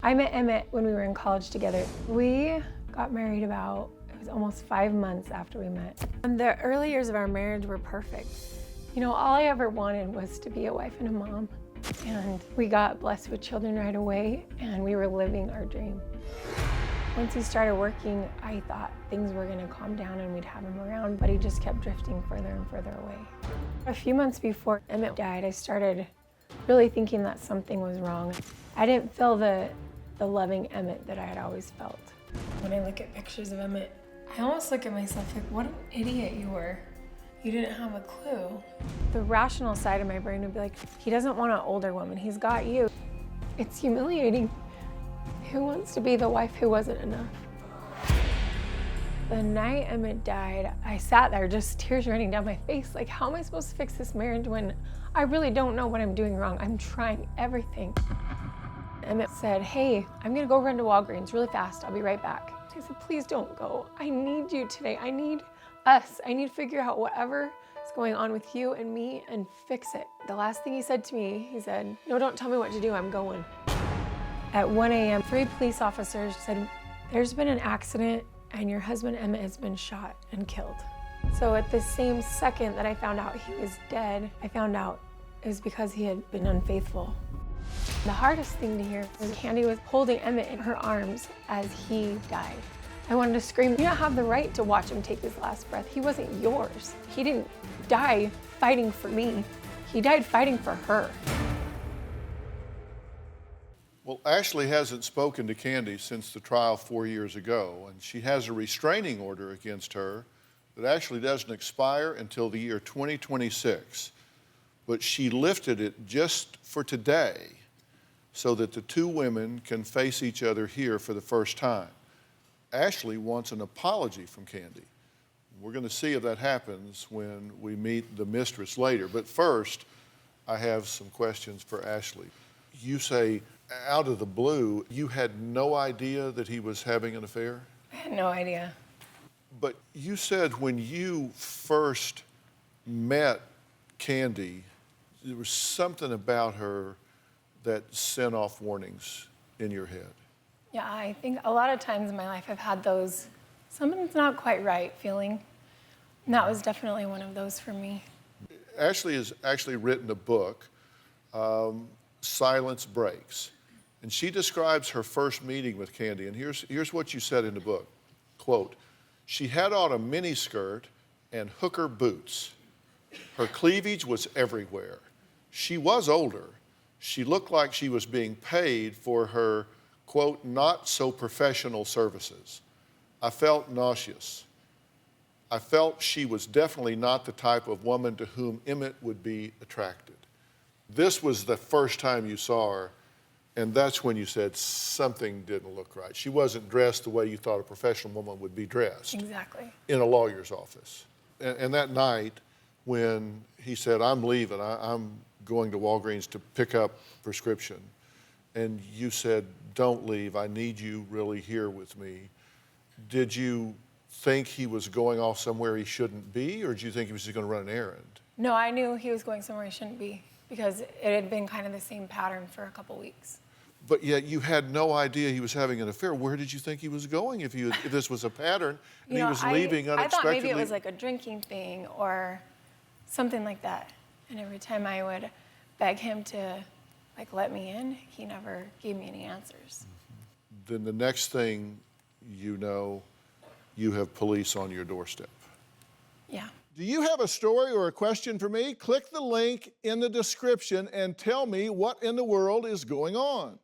I met Emmett when we were in college together. We got married it was almost 5 months after we met. And the early years of our marriage were perfect. You know, all I ever wanted was to be a wife and a mom. And we got blessed with children right away, and we were living our dream. Once he started working, I thought things were gonna calm down and we'd have him around, but he just kept drifting further and further away. A few months before Emmett died, I started really thinking that something was wrong. I didn't feel the loving Emmett that I had always felt. When I look at pictures of Emmett, I almost look at myself like, what an idiot you were. You didn't have a clue. The rational side of my brain would be like, he doesn't want an older woman, he's got you. It's humiliating. Who wants to be the wife who wasn't enough? The night Emmett died, I sat there just tears running down my face, like, how am I supposed to fix this marriage when I really don't know what I'm doing wrong? I'm trying everything. Emmett said, hey, I'm gonna go run to Walgreens really fast, I'll be right back. I said, please don't go. I need you today. I need us. I need to figure out whatever is going on with you and me and fix it. The last thing he said to me, he said, no, don't tell me what to do, I'm going. At 1 a.m., 3 police officers said, there's been an accident and your husband Emmett has been shot and killed. So at the same second that I found out he was dead, I found out it was because he had been unfaithful. The hardest thing to hear was Kandi was holding Emmett in her arms as he died. I wanted to scream, you don't have the right to watch him take his last breath. He wasn't yours. He didn't die fighting for me. He died fighting for her. Well, Ashlee hasn't spoken to Kandi since the trial 4 years ago, and she has a restraining order against her that actually doesn't expire until the year 2026. But she lifted it just for today so that the two women can face each other here for the first time. Ashlee wants an apology from Kandi. We're going to see if that happens when we meet the mistress later. But first, I have some questions for Ashlee. You say, out of the blue, you had no idea that he was having an affair? I had no idea. But you said when you first met Kandi, there was something about her that sent off warnings in your head. Yeah, I think a lot of times in my life I've had those, something's not quite right feeling. And that was definitely one of those for me. Ashlee has actually written a book, Silence Breaks. And she describes her first meeting with Kandi, and here's what you said in the book. Quote, she had on a miniskirt and hooker boots. Her cleavage was everywhere. She was older. She looked like she was being paid for her, quote, not so professional services. I felt nauseous. I felt she was definitely not the type of woman to whom Emmett would be attracted. This was the first time you saw her, and that's when you said something didn't look right. She wasn't dressed the way you thought a professional woman would be dressed. Exactly. In a lawyer's office. And that night when he said, I'm leaving, I'm going to Walgreens to pick up prescription, and you said, don't leave, I need you really here with me. Did you think he was going off somewhere he shouldn't be, or did you think he was just going to run an errand? No, I knew he was going somewhere he shouldn't be because it had been kind of the same pattern for a couple weeks. But yet you had no idea he was having an affair. Where did you think he was going if this was a pattern and he was leaving unexpectedly? I thought maybe it was like a drinking thing or something like that. And every time I would beg him to like let me in, he never gave me any answers. Then the next thing you know, you have police on your doorstep. Yeah. Do you have a story or a question for me? Click the link in the description and tell me what in the world is going on.